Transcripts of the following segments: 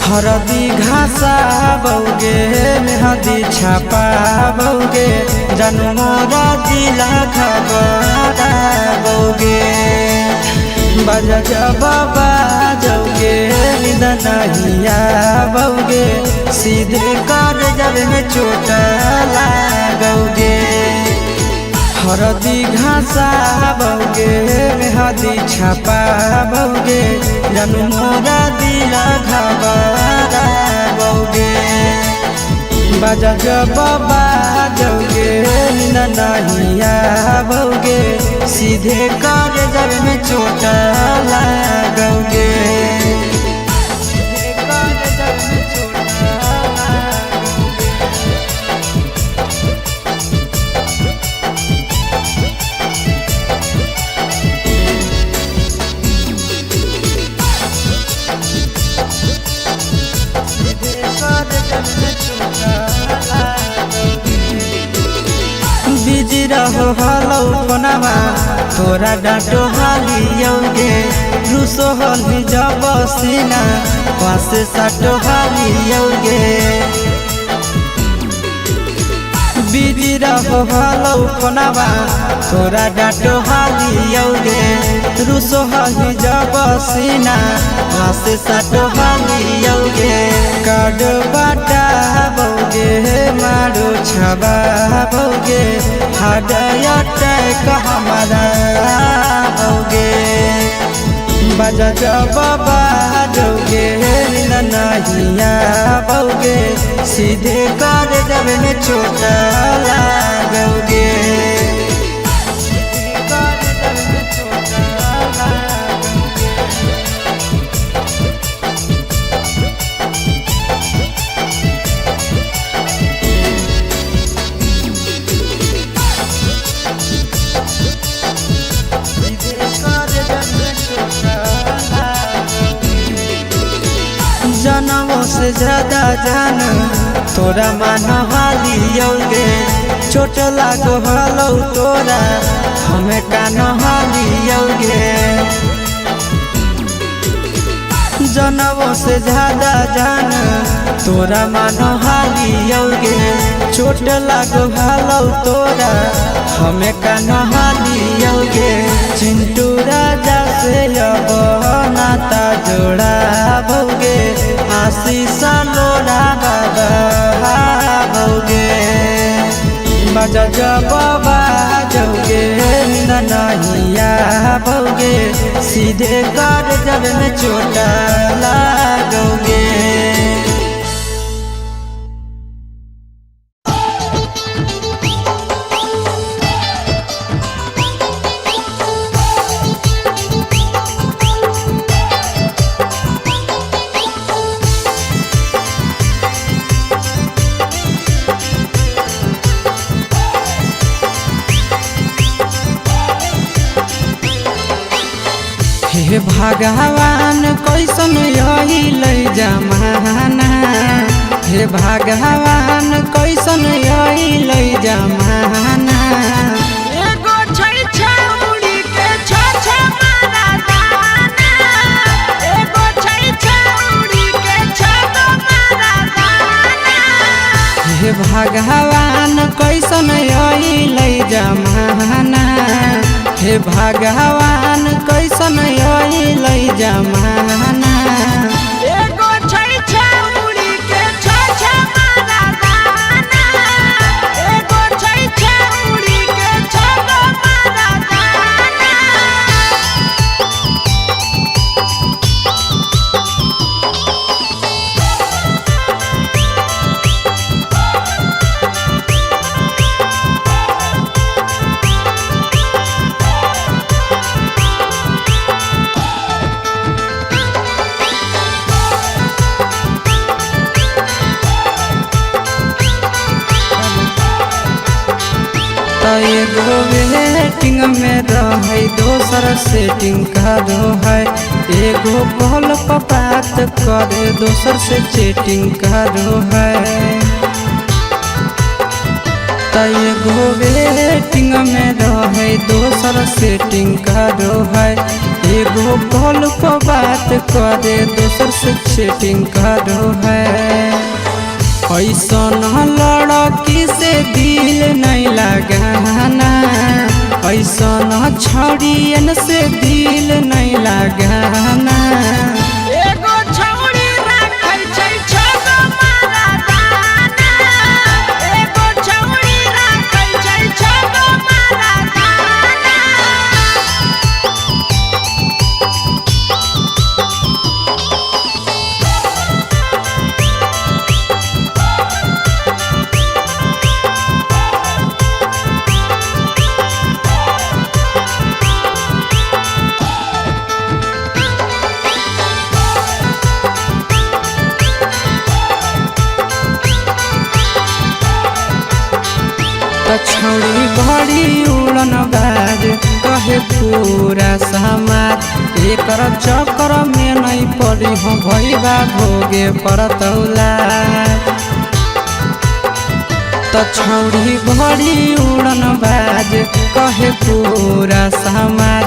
हरदी घासा बौगे मेहदी छापा बौगे जनमोरा दिला खबरा बौगे बजा जब बाजोगे नींद नहीं आवोगे सीधे कर जब में चोट लागोगे। हरदी घासा बौगे मेहदी छापा बौगे जनमोरा दिला घबरा बौगे बजा जब बाजोगे नींद नहीं आवोगे सीधे कर जब में चोट लागोगे। बिजी रहो हलो पनावा तोरा डांटो हालियोगे रूसो हली जब सीना पासे साटो हालियोगे। बिजी रहो हलो पनावा तोरा डांटो हालियोगे रूसो हली जब सीना पासे साटो हालियोगे। काड बाटा बौगे मारो छबा बौगे हाडया टैक हमारा बौगे बजा जब बाजोगे नींद नहीं आवोगे सीधे कर जब में चोट लागोगे। जनमों से ज्यादा जान तोरा मान हालियोगे चोट लागो हलो तोरा हमें कान हालियोगे। जनमों से ज्यादा जान तोरा मान हालियोगे चोट लागो हलो तोरा हमें कान हालियोगे। चिंटू राजा से अब नाता जोड़ा बौगे आशीष लोड़ा बाबा बौगे बजा जब बाजोगे नींद नहीं आवोगे सीधे कर जब में चोट लागोगे। हे भगवान कैसन यही ले जमाना हे भगवान कैसन यही ले जमाना। एगो छै छौड़ी के छ मारा दाना एगो छै छौड़ी के छ मारा दाना। हे भगवान कैसन यही ले जमाना हे भगवान कैसन यही ले जमाना। एगो छै छौड़ी के छ मारा दाना एगो छै छौड़ी के छ मारा दाना। एगो वेटिंग में रहे दोसर सेटिंग करो है एगो कॉल पर बात करे दोसर से चैटिंग करो है। एगो वेटिंग में रहे दोसर सेटिंग करो है एगो कॉल पर बात करे दोसर से चैटिंग करो है। ऐसन लड़की से दिल नहीं लगाना, ऐसन छड़ियन से दिल नहीं लगाना। एगो छौड़ी राखै छै छगो मरदाना, एगो छौड़ी राखै छै छगो मरदाना। छौड़ी बड़ी उड़न बाज कहे पूरा समाज, एकर चक्कर में नहीं पड़ी हो भैया भोगे परतौला। छौड़ी बड़ी उड़न बाज कहे पूरा समाज,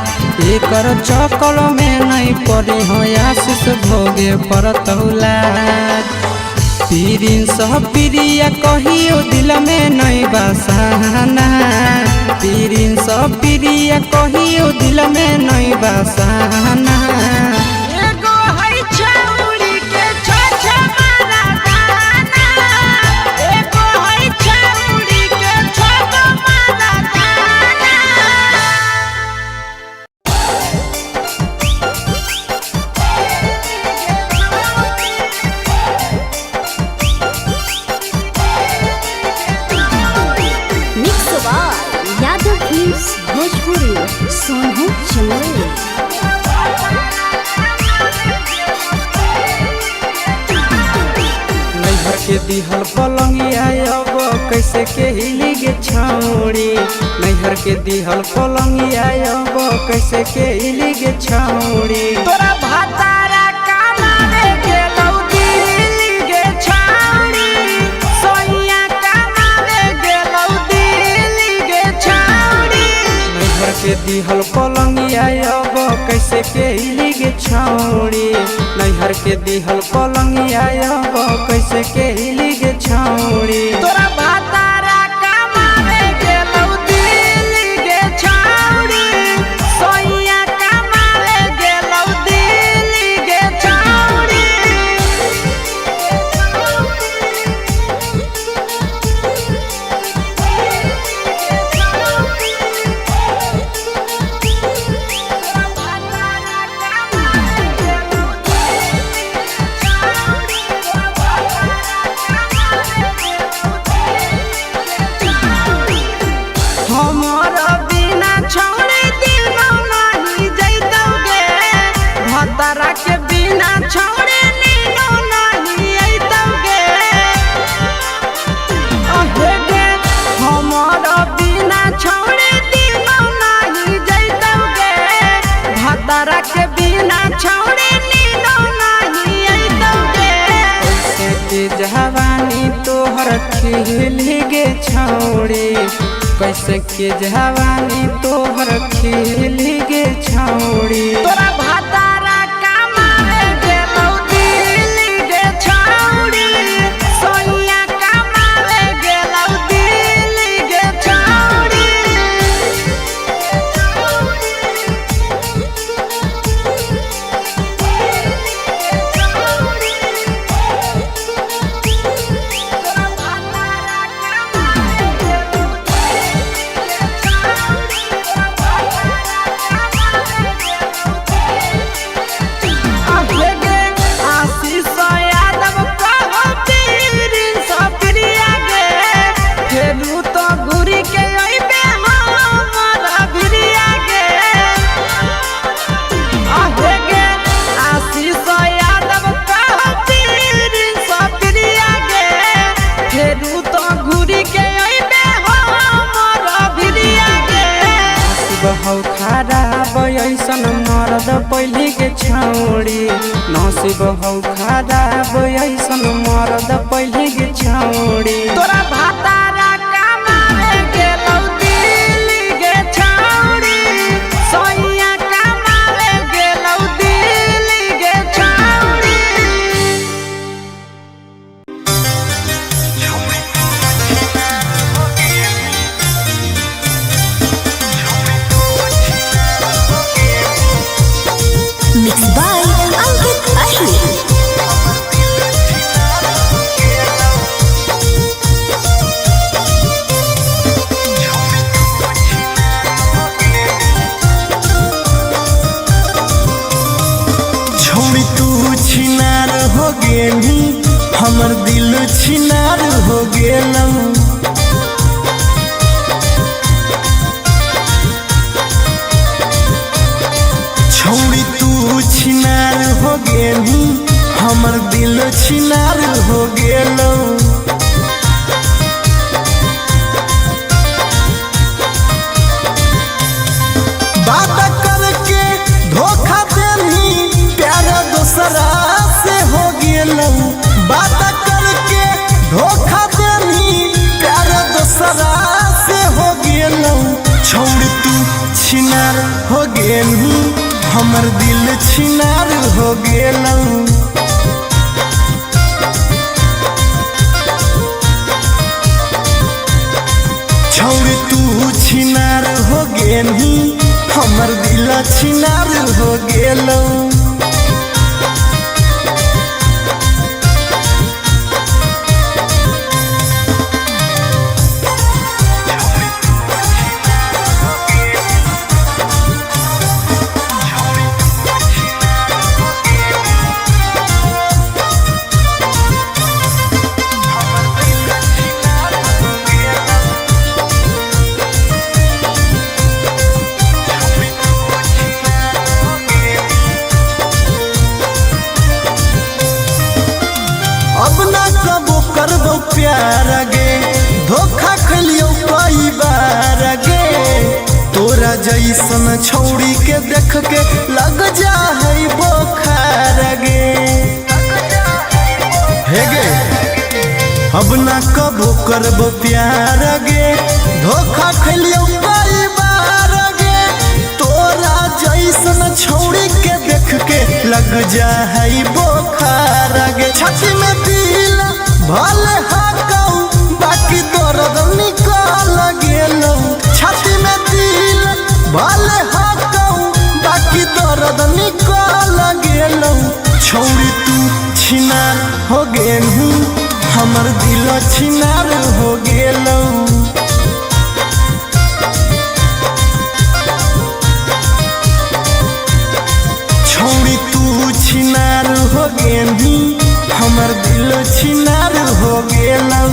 एकर चक्कर में नहीं पड़ी हो आशीष भोगे परतौला। पीरिन सह प्रिया कहियो दिल में नहीं बसाना, पीरिन सह प्रिया कहियो दिल में नहीं बसाना। एगो है छौड़ी के छछ मरदाना, एगो है छौड़ी के छगो मरदाना। यादव फिल्म्स भोजपुरी सोनू चंदेल। नैहर के दिहल पलंगिया अब कैसे के हिली गे छौड़ी, नैहर के दिहल पलंगिया अब कैसे के हिली गे छौड़ी। तोरा भातारा कमावे गेलौ दिल्ली गे छौड़ी, सोइया कमावे गेलौ दिल्ली गे छौड़ी। नैहर के दिहल पलंगिया अब कैसे के हिली गे छौड़ी, नैहर के दिहल पलंगिया अब कैसे के हिली गे छौड़ी। तोरा भातारा कमावे गेलौ दिल्ली गे छौड़ी, सोइया कमावे गेलौ दिल्ली गे छौड़ी। हमर बिना छौड़ी दिनो नहीं जैतौगे, भतरा के बिना छौड़ी नीनो नहीं अइतौगे। अहे गे हमर बिना छौड़ी दिनो नहीं जैतौगे, भतरा के बिना छौड़ी नीनो नहीं अइतौगे। कैसे के जवानी तोहर खिली गे छौड़ी, कैसे के जवानी तोहर खिली गे छौड़ी। तोरा भातारा कमावे गेलौ दिल्ली गे छौड़ी, सोइया कमावे गेलौ दिल्ली गे छौड़ी। बहौ खराब ऐसन मरद पहली के छौड़ी, नसीब हौ खराब ऐसन मरद पहली के छौड़ी। तोरा भातारा कमावे गेलौ दिल्ली गे छौड़ी, सोइया कमावे गे गेलू हमर दिल छिनार हो गेलू। छौरी तू छिनार हो गेलू हमर दिल छिनार हो गेलू। अब ना कबो करबो प्यार गे धोखा खलियो कई बार गे। तोरा जैसन छौड़ी के देख के लग जा है बोखार गे। हे गे अब ना कबो करबो प्यार गे धोखा खलियो कई बार गे। तोरा जैसन छौड़ी के देख के लग जा है बोखार गे। छाती में दिल भले हाकऊ बाकी दर्द निकल गेलौ। छाती में दिल भले हाकऊ बाकी दर्द निकल गेलौ। छौड़ी तू छिनार हो गेलू हमर दिल छिनार हो गेलौ। छौड़ी तू छिनार हो गेलू हमर दिल छिनार हो गेलौ।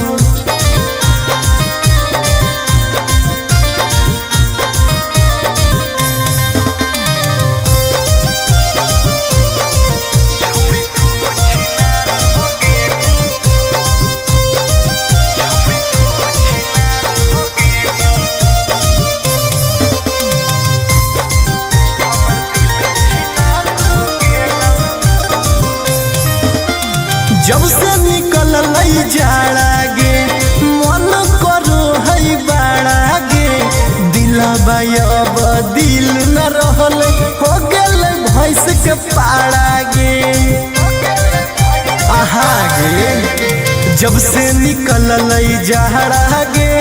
जब से निकल लई जाड़ा गे मन करो है बाड़ा गे। दिलबा अब दिल न रहल हो गेल भैंस के पाड़ा गे। आहा गे जब से निकल लई जाड़ा गे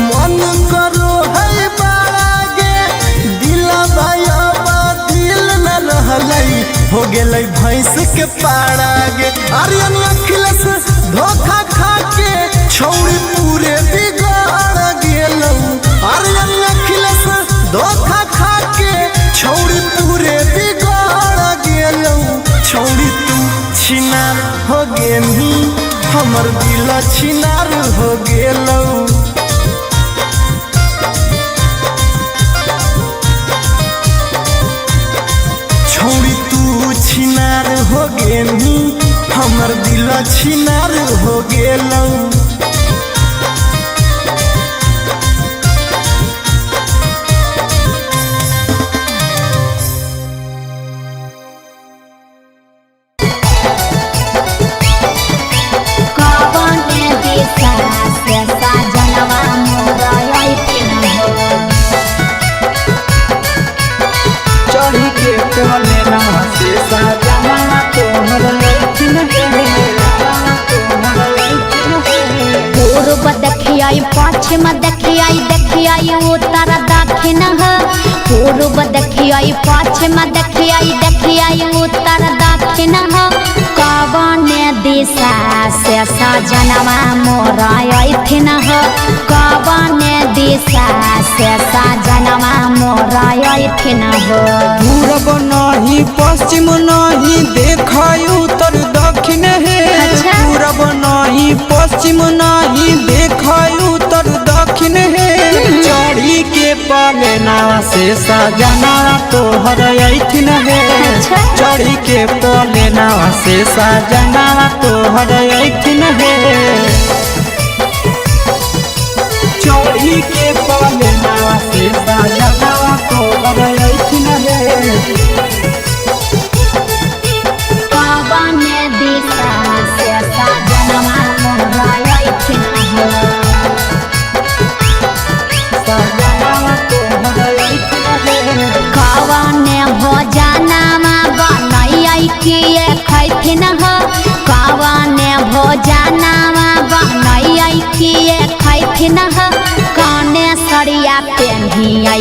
मन करो है बाड़ा गे। दिलबा अब दिल न रहल हो गेल भैंस के पाड़ा गे। आर्यन अखिलेश धोखा खा के छौड़ी पूरे बिगाड़ गेलौ। आर्यन अखिलेश धोखा खा के छौड़ी पूरे बिगाड़ गेलौ। छौड़ी तू छिनार हो गेलू हमर दिल छिनार हो गेलौ। छौड़ी तू छिनार हो गेलू हमर दिल छिनार हो गेलौ। चढ़ी के टोले ना से साजना तोहर लैठिन पूर्व देखियाई पश्चिम देखियाई उत्तर दक्षिण पूर्व देखियाई पश्चिम देखियाई उत्तर दक्षिण कवन दिशा से सजनवा मोरा अइथिन कवन दिशा से सजनवा मोरा अइथिन पूरब नहीं पश्चिम नहीं देखाई उत्तर दक्षिण है। अच्छा? पूरब नहीं पश्चिम नहीं देखाई उत्तर दक्षिण है। चढ़ी के पलेना से सजना तोहर अइथिन है। अच्छा? चढ़ी के पलेना से सजना तोहर अइथिन है। चढ़ी के पलेना से सजना तोहर अइथिन है। कवन दिशा से सजनवा मोरा अइथिन सजना तोहर अइथिन है। कवन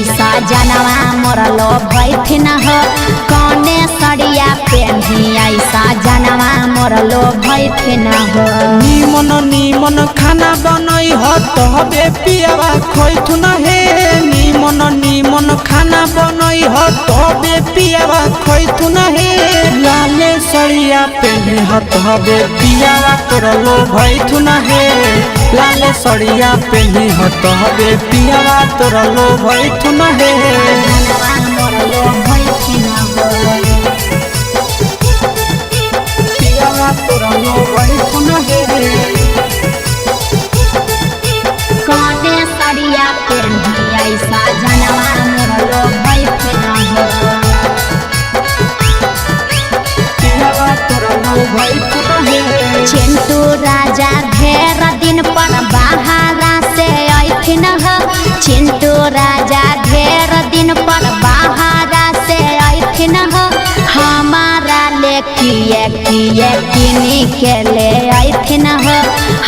ऐसा जनवा मोरलो भैथिन हो कौने सड़िया पेन्ही ऐसा जनवा मोरलो भैथिन हो। निमन निमन खाना बनई हो तबे पियावा खैथुन हे निमन निमन खाना बनई हो तबे पियावा खैथुन हे लाले सड़िया पेन्ही हो तबे पियावा तोरलो भैथुन हे लाले सड़िया पेन्ही हो तबे पियावा तोरलो भैथुन हे जनवा मोरलो भैथिन हो पियावा तोरलो भैथुन हे कौने सड़िया पेन्ही ऐसा जनवा मोरलो भैथिन हो। पियावा तोरलो भैथुन हे चिंटू राजा ढेर दिन पर बाहरा से ऐथिन हो चिंटू राजा ढेर दिन पर बाहरा से ऐथिन हो हमारा ले किए किए किनी के ले ऐथिन हो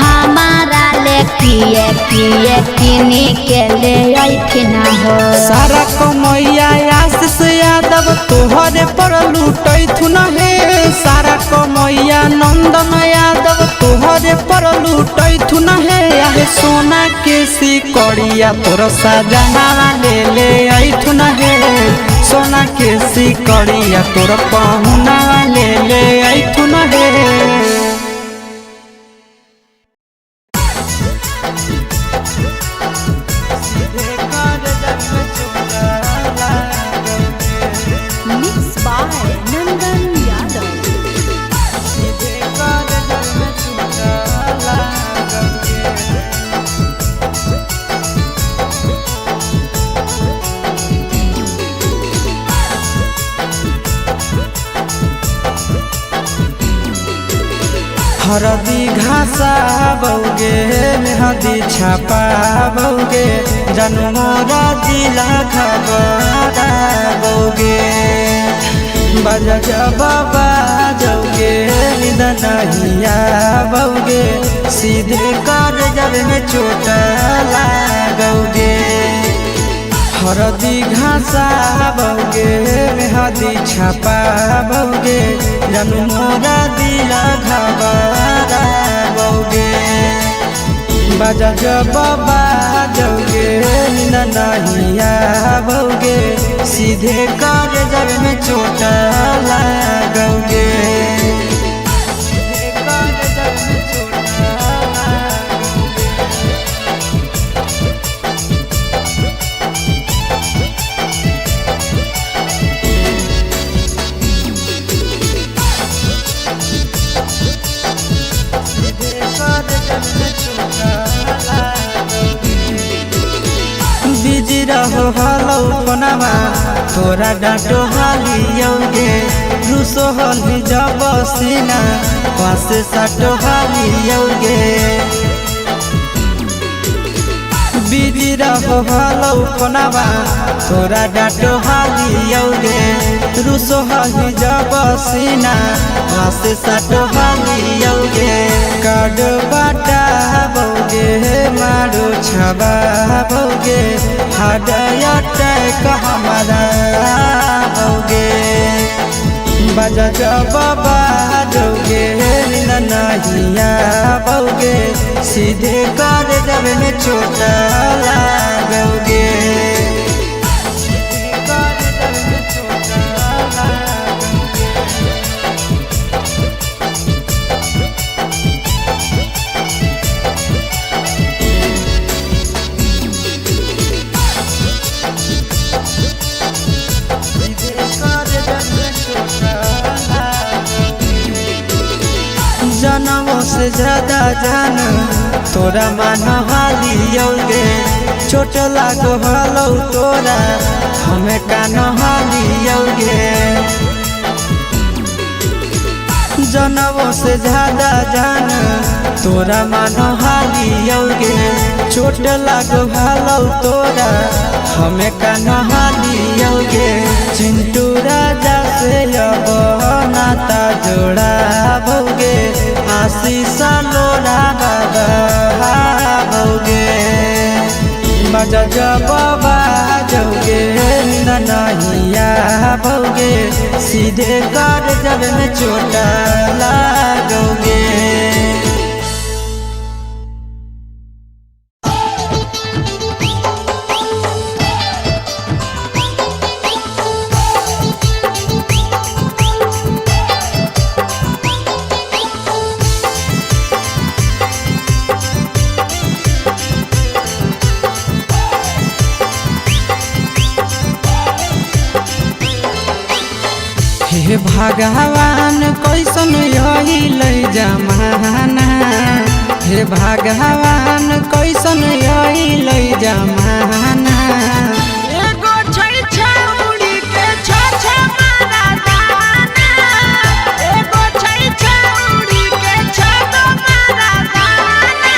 हमारा ले किए किए किनी के ले ऐथिन हो। सारा कमैया आशीष यादव तोहरे पर लूटैथुन हे सारा कमैया नंदन यादव तोहरे पर लूटैथुन हे आहे सोना के सिकड़िया तोर सजना ले ऐथुन हे सोना के सिकड़िया तोर पहुना ले ऐथुन हे Mixed by Nandan Yadav। हरदी घासा बौगे मेहदी छापा बौगे जनमोरा दिला खबरा बौगे बजा बाबा जौगे निदनहिया बौगे सीधे कर जब में चोट लागोगे हरदी घासा बौगे मेहदी छापा बौगे जनमोरा दिला घबरा बौगे बजा बाबा जौगे नहिया बौगे सीधे कर जब में चोट लागोगे बिजी रहो हलो कोनामा तोरा डांटो हालियोगे रूसो हली जब सीना पासे साटो हालियोगे बिजी रहो हलो कोनामा तोरा डांटो हालियोगे रूसो हली जब सीना पासे साटो हालियोगे काड बाटा बौगे मारो छबा बौगे हाडया टैक हमारा बौगे बजा बाबा जौगे नहिया बौगे सीधे कर जब में चोट लागोगे जनमों से ज्यादा जान तोरा मान हालियोगे चोट लागो हलो तोरा हमें कान हालियोगे जनमों से ज्यादा जान तोरा मान हालियोगे चोट लागो हलो तोरा हमें कान हालियोगे चिंटू राजा से अब नाता जोड़ा भोगे आशीष लोड़ा बाबा भोगे बजा बाबा जोगे सीधे कर जब में चोट लागोगे। हे भगवान कैसन यही लै जमाना, हे भगवान कैसन यही लै जमाना। एगो छै छौड़ी के छ मारा दाना, एगो छै छौड़ी के छ मारा दाना।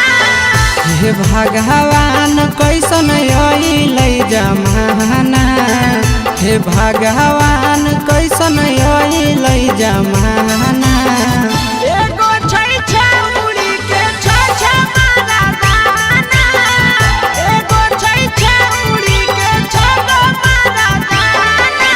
हे भगवान कैसन यही लै जमाना, हे भगवान कैसन यही लै जमाना। एगो छै छौड़ी के छ मारा दाना, एगो छै छौड़ी के छ मारा दाना।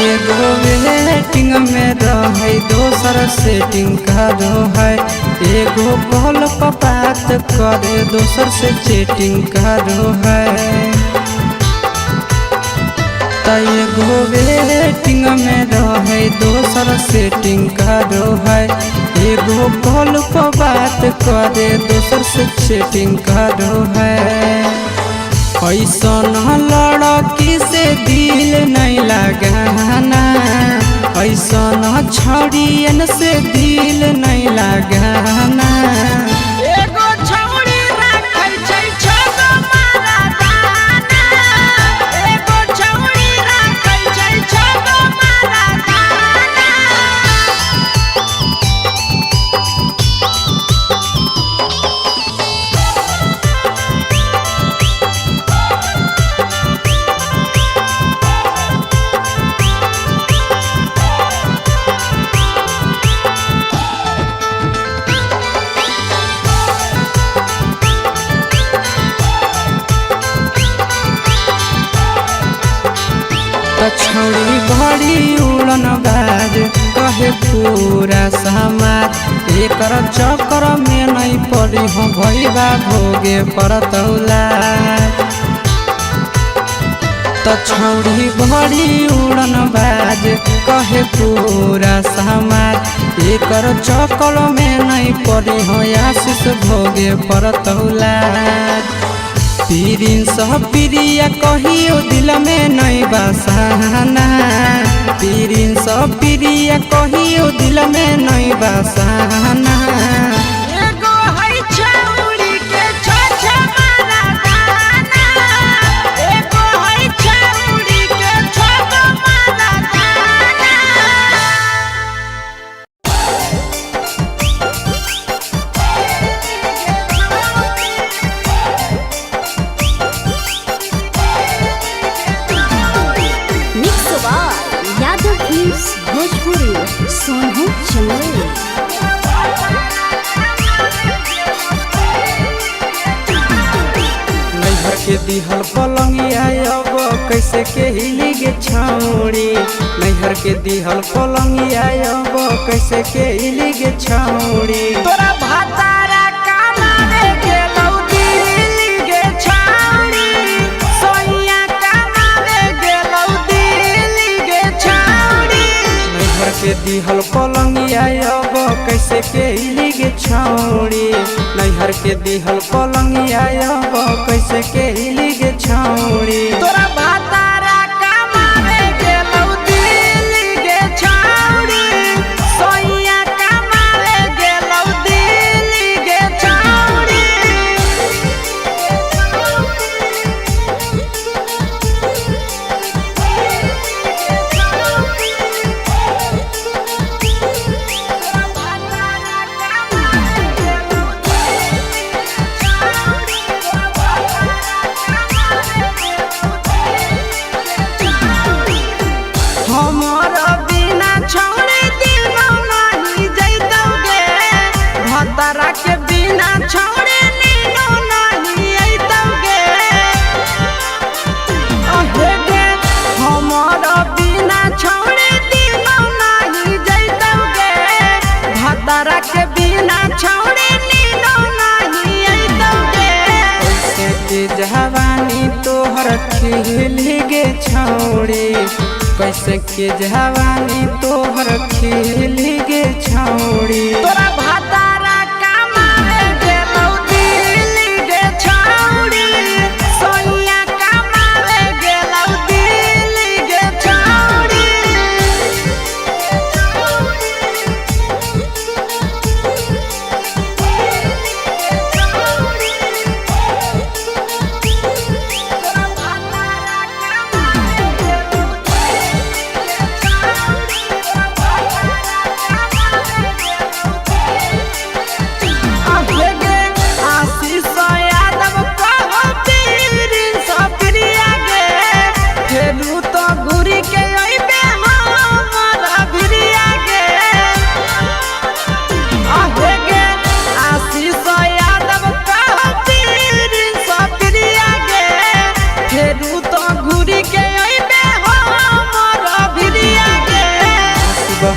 एगो वेटिंग में रहे दोसर सेटिंग करो है, एगो कॉल पर बात करे दोसर से चैटिंग करो है। एगो वेटिंग में रहे दोसर सेटिंग करो है, एगो कॉल पर बात करे दोसर से चैटिंग करो है। ऐसन लड़की से दिल नहीं लगाना, ऐसन छड़ियन से दिल नहीं लगाना। एगो छौड़ी राखै छै छ मारा दाना, एगो छौड़ी राखै छै छ मारा दाना। छौड़ी बड़ी उड़न बाज कहे पूरा समाज, एकर चक्कर में नहीं पड़ी हो भैया भोगे परतौला। छौड़ी बड़ी उड़न बाज कहे पूरा समाज, एकर चक्कर में नहीं पड़ी हो आशीष भोगे परतौला। प्रिंस प्रिया कहियो दिल में नहीं बसाना, प्रिंस प्रिया कहियो दिल में नहीं बसाना। एगो है छौड़ी के छ मारा दाना, एगो है छौड़ी के छ मारा दाना। भोजपुरी सोनू चंदेल। नैहर के दिहल पलंगिया अब कैसे के हिली गे छौड़ी, नैहर के दिहल पलंगिया अब कैसे के हिली गे छौड़ी। तोरा भातारा कमावे गेलौ दिल्ली गे छौड़ी, सोइया कमावे गेलौ दिल्ली गे छौड़ी। नैहर के दिहल पलंगिया अब कैसे के हिली गे छौड़ी, नैहर के दिहल पलंगिया अब कैसे के हिली गे छौड़ी। तोरा भातारा कमावे गेलौ दिल्ली गे छौड़ी, सोइया कमावे गेलौ दिल्ली गे छौड़ी। खिली गे छौड़ी कैसे के जवानी तोहर खिली गे छौड़ी तोरा भातारा कमावे गेलौ दिल्ली गे छौड़ी सोनिया कमावे गेलौ दिल्ली गे छौड़ी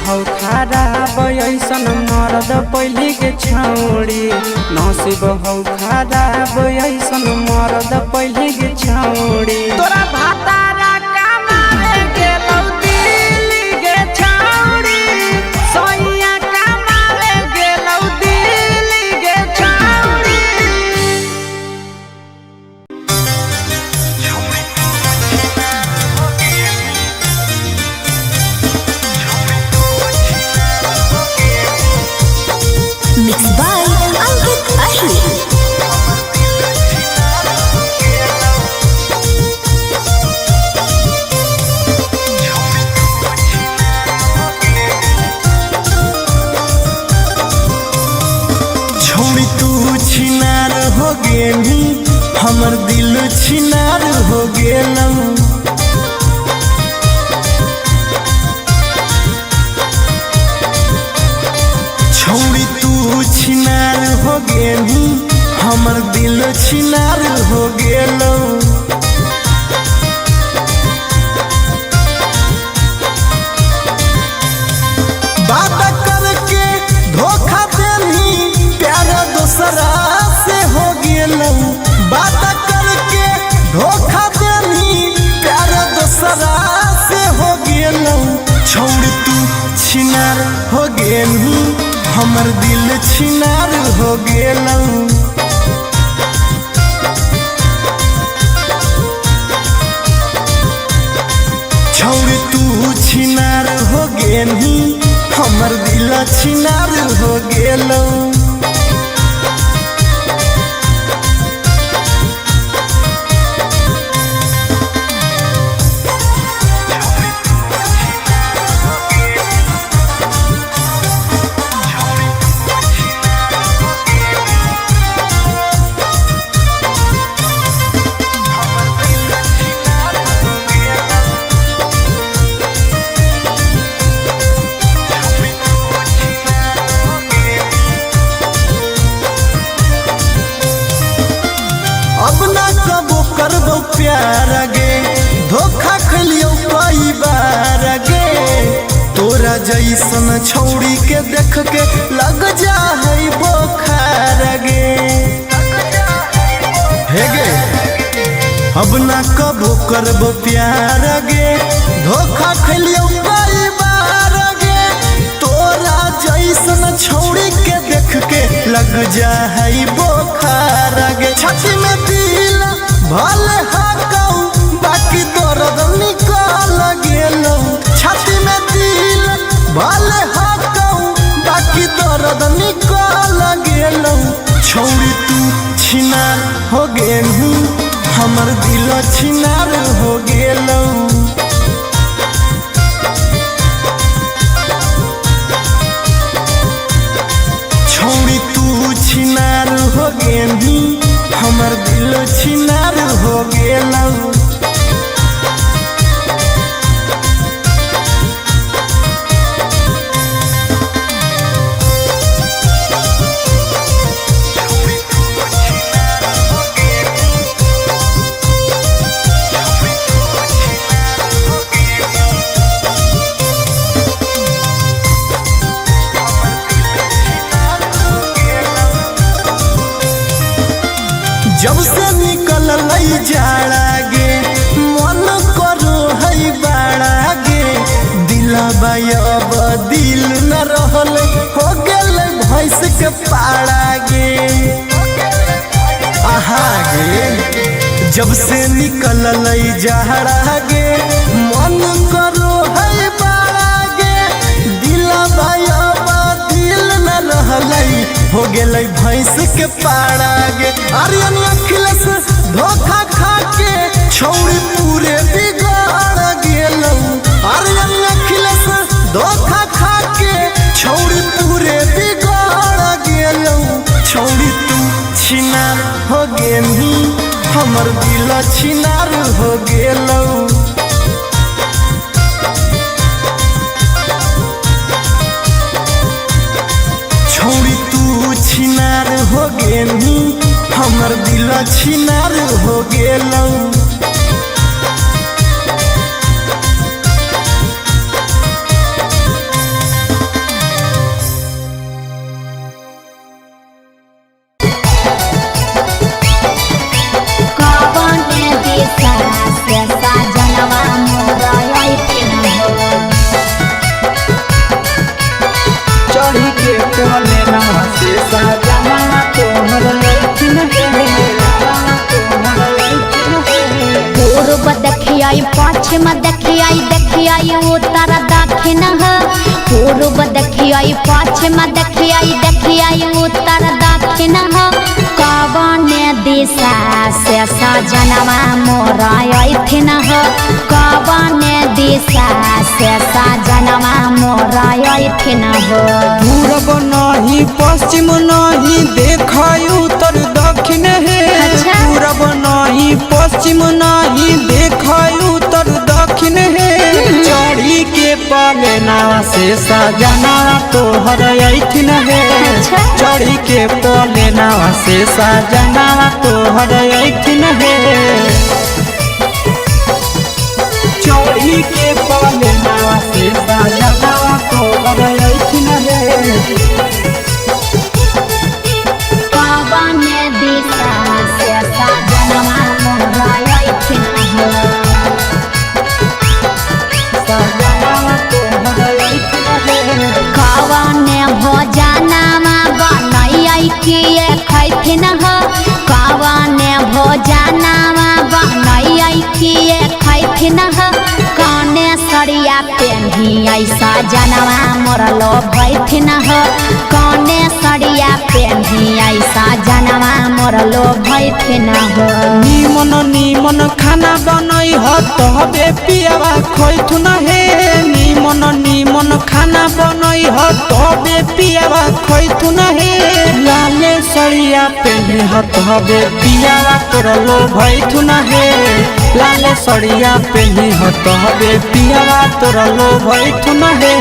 हौ खराब ऐसन मरद पहले के छौड़ी नसीब हौ खराब ऐसन मरद पहले के छौड़ी तोरा भातारा कमावे गेलौ दिल्ली गे छौड़ी सोनिया कमावे गेलौ दिल्ली गे छौड़ी Mixed by Ankit Ahir. छोड़ी तू छिनार हो गेली हमर दिल छिनार हो गेलौ छोड़ी तू छिनार हो गेली हमर दिल छिनार हो गेलौ बात करके धोखा देनी प्यार दूसरा से हो गेलौ बात करके धोखा देनी प्यार दूसरा से हो गेलौ छोड़ तू छिनार हो गेली हमर दिल छिनार हो गेलौ छोड़ तू छिनार हो गेली हमर दिल छिनार हो गेलौ अब ना कबो करबो प्यार गे धोखा खलियो कई बार गे तोरा जैसन छौड़ी के देख के लग जा है बोखार गे हे गे अब ना कबो करबो प्यार गे धोखा खलियो कई बार गे तोरा जैसन छौड़ी के देख के लग जा है बोखार गे छाती में दिल भले हाकौ बाकी दर्द निकाल गेलौ छाती में दिल भले हाकौ बाकी दर्द निकाल गेलौ छौड़ी तू छिनार हो गेलू हमर दिल छिनार हो गेलौ छौड़ी तू छिनार हो गेली हमर दिल छिनार हो गेलौ के पाड़ा गे आहा गे जब से निकल जहरा गे मन करो है बाड़ा गे दिला भाई दिल न रहलई हो गेलै भैंस के पाड़ा गे आर्यन अखिलेश धोखा खा के छौड़ी पूरे बिगाड़ गेलौ आर्यन अखिलेश धोखा खा के छौड़ी पूरे बिगाड़ गेलौ छौड़ी तू छिनार हो गेनी हमर दिल छिनार हो गेलौ छौड़ी तू छिनार हो गेनी हमर दिल छिनार हो गेलौ चढ़ी के कोले नवा से सजना तोहर लैथिन पूर्व देखियाई पश्चिम देखियाई देखियाई उत्तर दक्षिण पूर्व देखियाई पश्चिम देखियाई देखियाई उत्तर दक्षिण कवन दिशा से सजनवा मोर अइथिन कवन दिशा से सजनवा मोर अइथिन पूरब नहीं पश्चिम नहीं देखाई उत्तर दक्षिण है पूरब नहीं पश्चिम नहीं देखाई उत्तर दक्षिण है चढ़ी के पाले नावा से सजना तोहर अइथिन है चढ़ी के पाले नावा से सजना तोहर अइथिन है चढ़ी के पाले नावा से सजना तोहर अइथिन है कवन दिशा से सजनवा मोर अइथिन कवन भोजनमा बनैयै किए खैथिन कवन भोजनमा बनैयै किए खैथिन कने सरिया पेन्ही ऐसा जनवा मोर लो भैथिन कने सरिया पेन्ही ऐसा जनवा मोर लो भैथिन निमन निमन खाना बनई ह तबे पियावा खैथुन हे निमन निमन खाना बनई ह तबे पियावा खैथुन हे लाले सड़िया पेन्ही ह तबे पियावा तोर लो भैथुन हे लाले सड़िया पेन्ही ह तबे पियावा तोर लो भैथुन हे